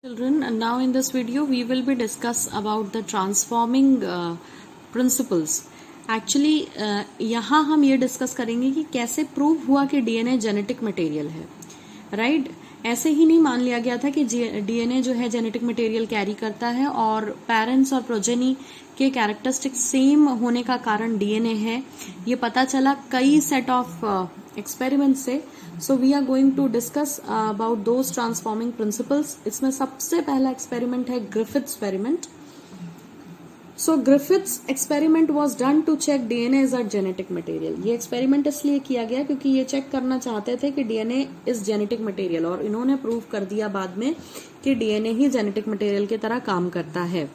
Children, and now in this video we will be discuss about the transforming principles. Actually यहाँ हम ये discuss करेंगे कि कैसे प्रूव हुआ कि डीएनए जेनेटिक मटेरियल है, राइट? ऐसे ही नहीं मान लिया गया था कि डीएनए जो है जेनेटिक मटेरियल कैरी करता है और पेरेंट्स और प्रोजेनी के कैरेक्टरिस्टिक सेम होने का कारण डीएनए है। ये पता चला कई सेट ऑफ एक्सपेरिमेंट से। So we are going to discuss about those transforming principles. इसमें सबसे पहला एक्सपेरिमेंट है Griffith experiment. So Griffith's experiment was done to check DNA is a genetic material. ये एक्सपेरिमेंट इसलिए किया गया क्योंकि ये चेक करना चाहते थे कि डीएनए इज जेनेटिक मटेरियल, और इन्होंने प्रूव कर दिया बाद में कि डीएनए ही जेनेटिक मटेरियल की तरह काम करता है।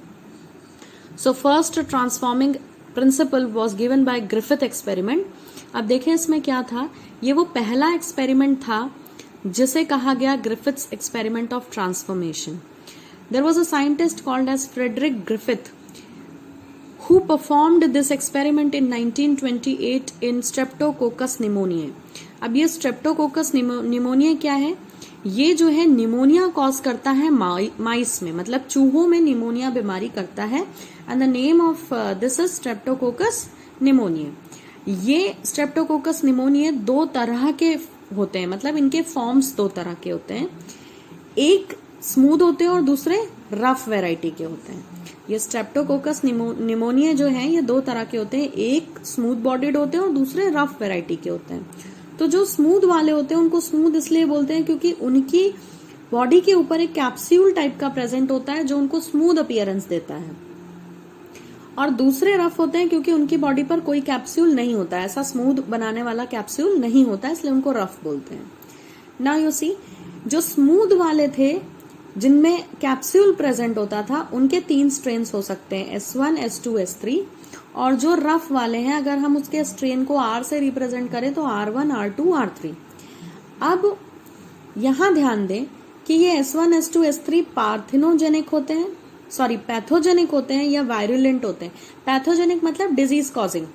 So first transforming principle was given by Griffith experiment. अब देखें इसमें क्या था। ये वो पहला एक्सपेरिमेंट था जिसे कहा गया Griffiths experiment of transformation. There was a scientist called as Frederick Griffith who performed this experiment in 1928 in Streptococcus pneumoniae। अब ये Streptococcus pneumoniae क्या है? ये जो है निमोनिया कॉज करता है माइस में, मतलब चूहों में निमोनिया बीमारी करता है। And the name of this is Streptococcus pneumoniae। ये Streptococcus pneumoniae दो तरह के होते हैं, मतलब इनके फॉर्म्स दो तरह के होते हैं। एक स्मूथ होते हैं और दूसरे रफ वेराइटी के होते हैं। ये स्ट्रेप्टोकोकस निमोनिया जो है ये दो तरह के होते हैं, एक स्मूथ बॉडीड होते हैं और दूसरे रफ वेराइटी के होते हैं। तो जो स्मूथ वाले होते हैं उनको स्मूथ इसलिए बोलते हैं क्योंकि उनकी बॉडी के ऊपर एक कैप्सूल टाइप का प्रेजेंट होता है जो उनको स्मूथ अपीयरेंस देता है, और दूसरे रफ होते हैं क्योंकि उनकी बॉडी पर कोई कैप्सूल नहीं होता, ऐसा स्मूथ बनाने वाला कैप्सूल नहीं होता, इसलिए उनको रफ बोलते हैं। नाउ यू सी, जो स्मूथ वाले थे जिनमें कैप्सूल प्रेजेंट होता था उनके 3 स्ट्रेन्स हो सकते हैं, S1, S2, S3। और जो रफ वाले हैं अगर हम उसके स्ट्रेन को R से रिप्रेजेंट करें तो R1, R2, R3। अब यहां ध्यान दें कि ये S1, S2, S3 पार्थिनोजेनिक होते हैं, सॉरी पैथोजेनिक होते हैं या वायरुलेंट होते हैं। पैथोजेनिक मतलब डिजीज कॉजिंग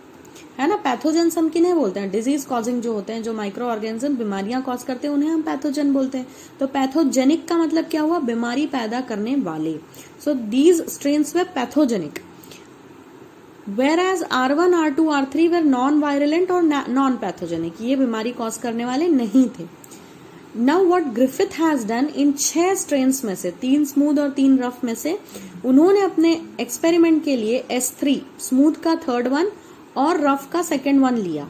है ना। पैथोजेंस हम किन्हें बोलते हैं? डिजीज कॉजिंग जो होते हैं, जो माइक्रो ऑर्गेनिज्म बीमारियां कॉज करते हैं, उन्हें हम पैथोजन बोलते हैं। तो पैथोजेनिक का मतलब क्या हुआ? बीमारी पैदा करने वाले। So these strains way pathogenic, whereas R1, R2, R3 way non virulent और नॉन पैथोजेनिक, ये बीमारी कॉज करने वाले नहीं थे। Now what Griffith has done, in 6 strains में से 3 स्मूथ और 3 रफ में से उन्होंने अपने एक्सपेरिमेंट के लिए S3 स्मूथ का 3rd वन और रफ का 2nd वन लिया।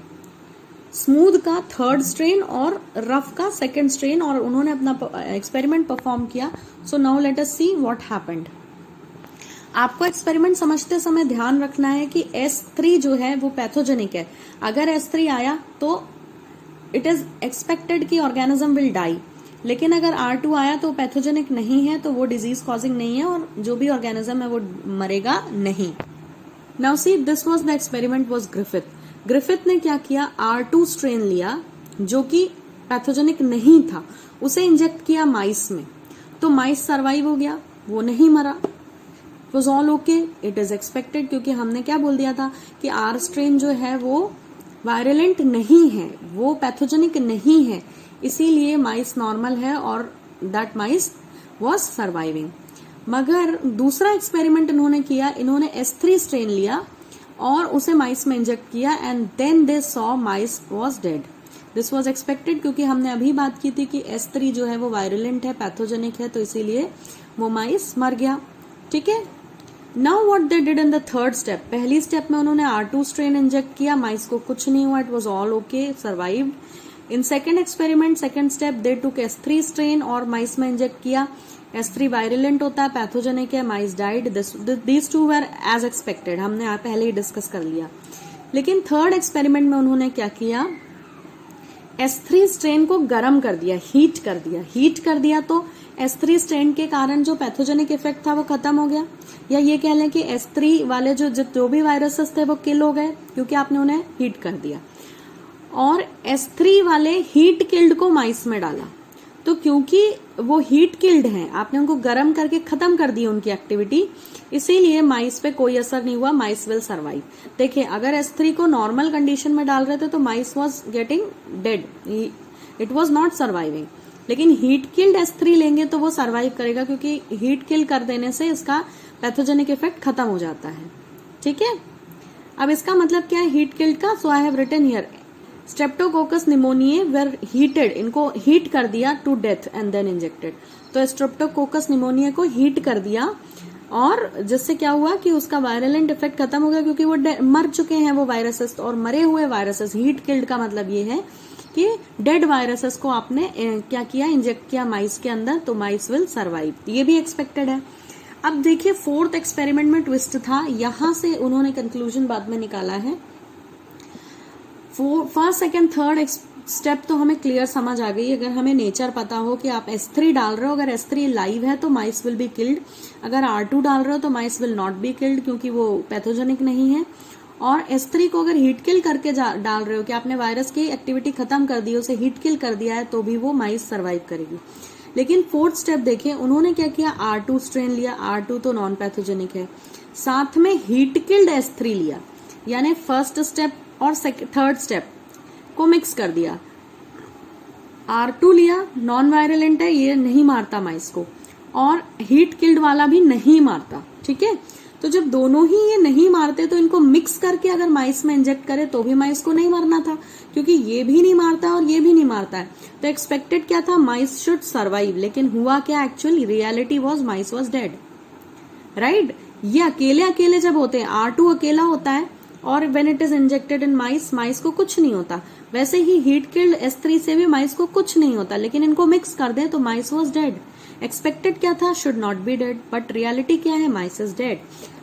स्मूथ का 3rd स्ट्रेन और रफ का 2nd स्ट्रेन, और उन्होंने अपना एक्सपेरिमेंट परफॉर्म किया। So now let us see what happened. आपको एक्सपेरिमेंट समझते समय ध्यान रखना है कि S3 जो है वो पैथोजेनिक है। अगर S3 आया तो इट इज एक्सपेक्टेड कि ऑर्गेनिज्म विल डाई, लेकिन अगर R2 आया तो पैथोजेनिक नहीं है, तो वो डिजीज कॉजिंग नहीं है और जो भी ऑर्गेनिज्म है वो मरेगा नहीं। Now see, this was the experiment was Griffith. Griffith ने क्या किया? R2 स्ट्रेन लिया जो कि पैथोजेनिक नहीं था, उसे इंजेक्ट किया माइस में, तो माइस सर्वाइव हो गया, वो नहीं मरा। It was all okay, it is expected, क्योंकि हमने क्या बोल दिया था कि R स्ट्रेन जो है वो वायरुलेंट नहीं है, वो पैथोजेनिक नहीं है, इसीलिए माइस नॉर्मल है और दैट माइस वाज सर्वाइविंग। मगर दूसरा एक्सपेरिमेंट इन्होंने किया, इन्होंने S3 स्ट्रेन लिया और उसे माइस में इंजेक्ट किया, and then they saw mice was dead. This was expected, क्योंकि हमने अभी बात की थी कि S3 जो है वो वायरुलेंट है, पैथोजेनिक है, तो इसीलिए वो माइस मर गया। ठीक है। Now what they did in the 3rd step, पहली स्टेप में उन्होंने R2 स्ट्रेन इंजेक्ट किया, माइस को कुछ नहीं हुआ, it was all okay, survived. In second experiment, second step, they took S3 strain और माइस में इंजेक्ट किया। S3 वायरुलेंट होता है, पैथोजेनिक है, mice died. These too were as expected, हमने पहले ही डिस्कस कर लिया। लेकिन 3rd एक्सपेरिमेंट में उन्होंने क्या किया? S3 स्ट्रेन को गर्म कर दिया, हीट कर दिया। हीट कर दिया तो S3 स्ट्रेन के कारण जो पैथोजेनिक इफेक्ट था वो खत्म हो गया, या ये कह लें कि S3 वाले जो भी वायरसेस थे वो किल हो गए क्योंकि आपने उन्हें हीट कर दिया। और S3 वाले हीट किल्ड को माइस में डाला, तो क्योंकि वो हीट किल्ड हैं, आपने उनको गर्म करके खत्म कर दी उनकी एक्टिविटी, इसीलिए माइस पे कोई असर नहीं हुआ, माइस विल सर्वाइव। देखिए, अगर S3 को नॉर्मल कंडीशन में डाल रहे थे तो mice was getting dead, it was not surviving. लेकिन हीट किल्ड S3 लेंगे तो वो सरवाइव करेगा, क्योंकि हीट किल कर देने से इसका पैथोजेनिक इफेक्ट खत्म हो जाता है। ठीक है, अब इसका मतलब क्या है हीट किल्ड का? So I have written here Streptococcus pneumoniae were heated, इनको हीट कर दिया to death and then injected. तो स्ट्रेप्टोकोकस निमोनिया को हीट कर दिया और जिससे क्या हुआ कि उसका वायरलेंट इफेक्ट खत्म हो गया, क्योंकि वो मर चुके हैं वो वायरसेस। और मरे हुए वायरसेस, हीट किल्ड का मतलब ये है कि डेड वायरसेस को आपने क्या किया, इंजेक्ट किया माइस के अंदर, तो माइस विल सर्वाइव। ये भी एक्सपेक्टेड है। अब देखिए फोर्थ एक्सपेरिमेंट में ट्विस्ट था, यहां से उन्होंने कंक्लूजन बाद में निकाला है। फर्स्ट सेकंड थर्ड स्टेप तो हमें क्लियर समझ आ गई। अगर हमें नेचर पता हो कि आप S3 डाल रहे हो, अगर S3 लाइव है तो माइस विल बी किल्ड, अगर R2 डाल रहे हो तो माइस विल नॉट बी किल्ड, क्योंकि वो पैथोजेनिक नहीं है। और S3 को अगर हीट किल करके डाल रहे हो कि आपने वायरस की एक्टिविटी खत्म कर दी, उसे हीट किल कर दिया है, तो भी वो माइस सर्वाइव करेगी। लेकिन फोर्थ स्टेप देखें, उन्होंने क्या किया, R2 स्ट्रेन लिया, R2 तो नॉन पैथोजेनिक है, साथ में हीट किल्ड S3 लिया, यानी फर्स्ट स्टेप और थर्ड स्टेप को मिक्स कर दिया। R2 लिया, नॉन वायरलेंट है, ये नहीं मारता माइस को, और हीट किल्ड वाला भी नहीं मारता। ठीक है, तो जब दोनों ही ये नहीं मारते तो इनको मिक्स करके अगर माइस में इंजेक्ट करे तो भी माइस को नहीं मारना था, क्योंकि ये भी नहीं मारता और ये भी नहीं मारता है। तो एक्सपेक्टेड क्या था, माइस शुड सर्वाइव, लेकिन हुआ क्या, actually reality was mice was dead. Right, ये अकेले अकेले जब होते हैं, R2 अकेला होता है और when it is injected in mice, mice को कुछ नहीं होता। वैसे ही हीट किल्ड S3 से भी माइस को कुछ नहीं होता, लेकिन इनको मिक्स कर दे तो माइस वाज डेड। एक्सपेक्टेड क्या था, should not be dead, but reality क्या है, माइस इज डेड।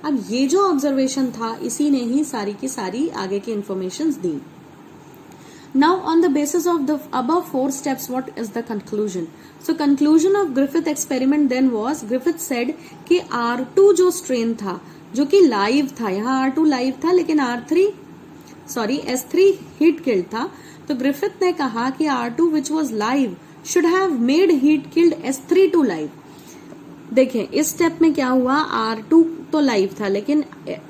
अब ये जो ऑब्जर्वेशन था, इसी ने ही सारी की सारी आगे की information the. Now, on the basis of the above 4 steps, what is the conclusion? So, conclusion of Griffith experiment then was, Griffith said कि R2 जो strain था, जो कि लाइव था, यहाँ R2 लाइव था लेकिन S3 हीट किल्ड था, तो ग्रिफिथ ने कहा कि R2 which was live should have made heat killed S3 to live। देखें इस स्टेप में क्या हुआ, R2 तो लाइव था लेकिन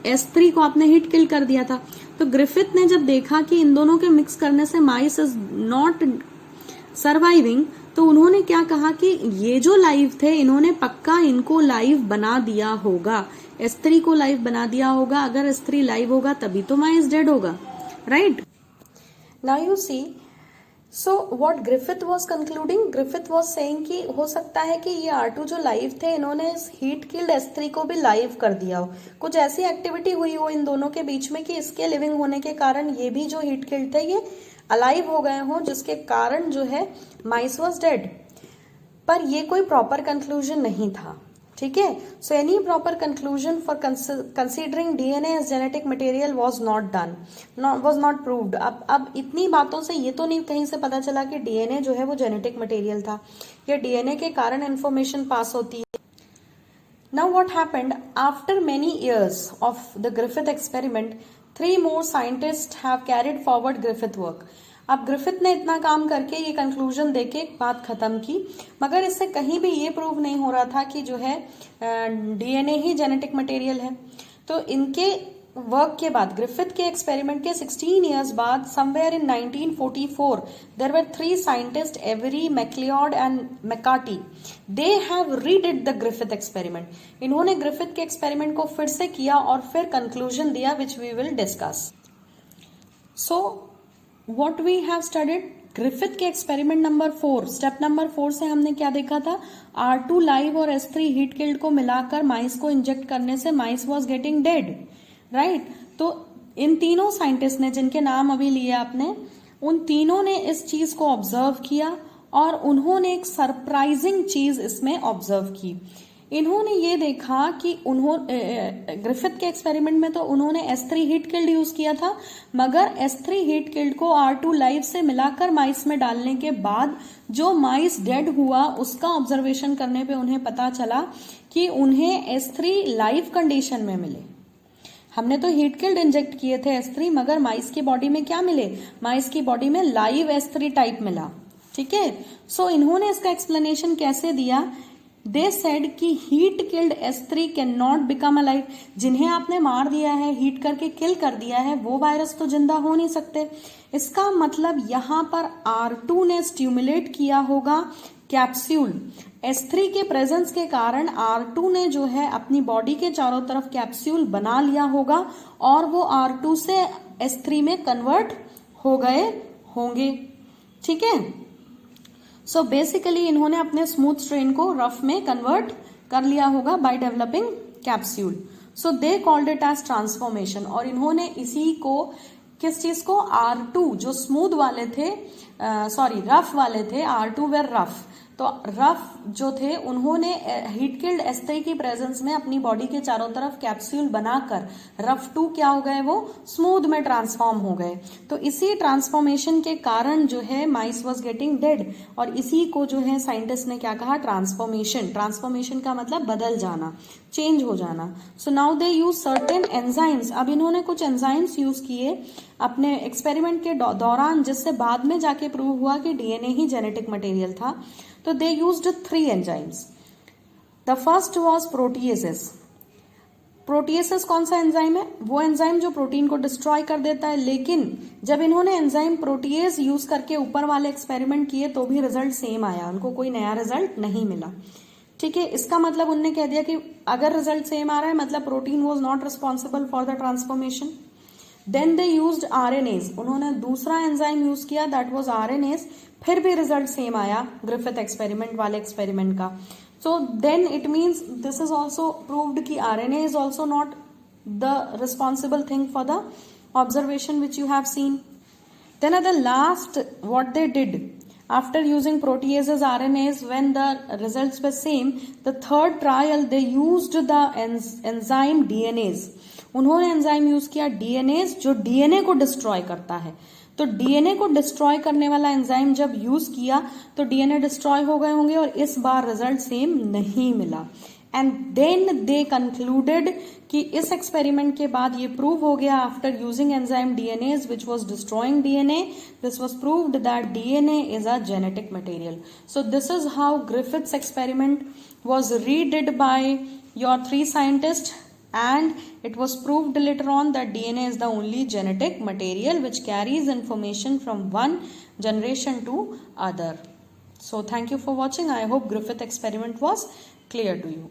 S3 को आपने हीट किल कर दिया था। तो ग्रिफिथ ने जब देखा कि इन दोनों के मिक्स करने से माइस इज नॉट सर्वाइविंग, तो उन्होंने क्या कहा कि ये जो लाइव थे, इन्होंने पक्का इनको लाइव बना दिया होगा, S3 को लाइव बना दिया होगा। अगर S3 लाइव होगा तभी तो माइस डेड होगा। Right, now you see, so what Griffith was concluding, Griffith was saying कि हो सकता है कि ये R2 जो लाइव थे, इन्होंने इस हीट किल्ड S3 को भी लाइव कर दिया हो, कुछ ऐसी एक्टिविटी हुई हो इन दोनों के बीच में कि इसके लिविंग होने के कारण ये भी जो हीट किल्ड थे ये अलाइव हो गए हो, जिसके कारण जो है माइस वाज डेड। पर ये कोई प्रॉपर कंक्लूजन नहीं था। ठीक है, so any proper conclusion for considering DNA as genetic material was not done, was not proved. अब इतनी बातों से ये तो नहीं कहीं से पता चला कि डीएनए जो है वो जेनेटिक मटेरियल था, या डीएनए के कारण इंफॉर्मेशन पास होती है। Now what happened, after many years of the Griffith experiment, 3 more scientists have carried forward Griffith work। अब ग्रिफिथ ने इतना काम करके ये कंक्लूजन देके बात खत्म की, मगर इससे कहीं भी ये प्रूव नहीं हो रहा था कि जो है डीएनए ही जेनेटिक मटेरियल है। तो इनके वर्क के बाद, ग्रिफिथ के एक्सपेरिमेंट के 16 इयर्स बाद, somewhere in 1944, there were 3 scientist, Avery, MacLeod and McCarty. They have redid the Griffith experiment. इन्होंने ग्रिफिथ के एक्सपेरिमेंट को फिर से किया और फिर कंक्लूजन दिया, which we will discuss. So what we have studied, Griffith के एक्सपेरिमेंट नंबर 4, स्टेप नंबर 4 से हमने क्या देखा था, R2 लाइव और S3 हीट किल्ड को मिलाकर माइस को इंजेक्ट करने से माइस वाज गेटिंग डेड। राइट, तो इन तीनों साइंटिस्ट ने, जिनके नाम अभी लिए आपने, उन तीनों ने इस चीज को ऑब्जर्व किया और उन्होंने एक सरप्राइजिंग चीज इसमें ऑब्जर्व की। इन्होंने ये देखा कि ग्रिफिथ के एक्सपेरिमेंट में तो उन्होंने S3 हीट किल्ड यूज किया था, मगर S3 हीट किल्ड को R2 लाइव से मिलाकर माइस में डालने के बाद जो माइस डेड हुआ, उसका ऑब्जर्वेशन करने पे उन्हें पता चला कि उन्हें S3 लाइव कंडीशन में मिले। हमने तो हीट किल्ड इंजेक्ट किए थे S3, मगर माइस की बॉडी में क्या मिले, माइस की बॉडी में लाइव S3 टाइप मिला। ठीक है, सो इन्होंने इसका एक्सप्लेनेशन कैसे दिया, दे सेड कि heat killed S3 can not become alive. जिन्हें आपने मार दिया है, हीट करके किल कर दिया है, वो वायरस तो जिंदा हो नहीं सकते। इसका मतलब यहाँ पर R2 ने स्टिमुलेट किया होगा कैप्सूल S3 के प्रेजेंस के कारण R2 ने जो है अपनी बॉडी के चारों तरफ कैप्सूल बना लिया होगा और वो R2 से S3 में कन्वर्ट हो गए होंगे। ठीक है, सो बेसिकली इन्होंने अपने स्मूथ स्ट्रेन को रफ में कन्वर्ट कर लिया होगा by developing capsule. So they called it as transformation, और इन्होंने इसी को किस चीज को, R2 जो स्मूथ वाले थे, रफ वाले थे, R2 वेर रफ, तो रफ जो थे उन्होंने हीट किल्ड S3 की प्रेजेंस में अपनी बॉडी के चारों तरफ कैप्सूल बनाकर रफ 2 क्या हो गए, वो स्मूथ में ट्रांसफॉर्म हो गए। तो इसी ट्रांसफॉर्मेशन के कारण जो है माइस वाज गेटिंग डेड, और इसी को जो है साइंटिस्ट ने क्या कहा, ट्रांसफॉर्मेशन। ट्रांसफॉर्मेशन का मतलब बदल जाना, चेंज हो जाना। So now they use certain enzymes, अब इन्होंने कुछ एंजाइम्स यूज किए अपने एक्सपेरिमेंट के दौरान, जिससे बाद में जाके प्रूव हुआ कि डीएनए ही जेनेटिक मटेरियल था। तो they used 3 enzymes. The first was proteases. Proteases कौन सा एंजाइम है, वो एंजाइम जो प्रोटीन को डिस्ट्रॉय कर देता है, लेकिन जब इन्होंने एंजाइम प्रोटीएज यूज करके ऊपर वाले एक्सपेरिमेंट किए तो भी रिजल्ट सेम आया, उनको कोई नया रिजल्ट नहीं मिला। ठीक है, इसका मतलब उन्होंने कह दिया कि अगर रिजल्ट सेम आ रहा है मतलब protein was not responsible for the transformation. Then they used RNase, उन्होंने दूसरा एंजाइम यूज किया, दैट वाज आरएनएज, फिर भी रिजल्ट सेम आया ग्रिफिथ एक्सपेरिमेंट वाले एक्सपेरिमेंट का। So then it means this is also proved कि RNA is also not the responsible thing for the observation which you have seen. Then at the last, what they did after using proteases, RNAs, when the results were same, the third trial they used the enzyme DNase. उन्होंने enzyme use किया DNase, जो DNA को destroy करता है। तो DNA को destroy करने वाला एंजाइम जब यूज किया तो डीएनए डिस्ट्रॉय हो गए होंगे, और इस बार रिजल्ट सेम नहीं मिला। एंड देन दे कंक्लूडेड कि इस एक्सपेरिमेंट के बाद ये प्रूव हो गया, after using enzyme DNase which was destroying DNA, this was proved that DNA is a genetic material. So this is how Griffith's experiment was redid by your 3 scientists, and it was proved later on that DNA is the only genetic material which carries information from one generation to other. So thank you for watching. I hope Griffith experiment was clear to you.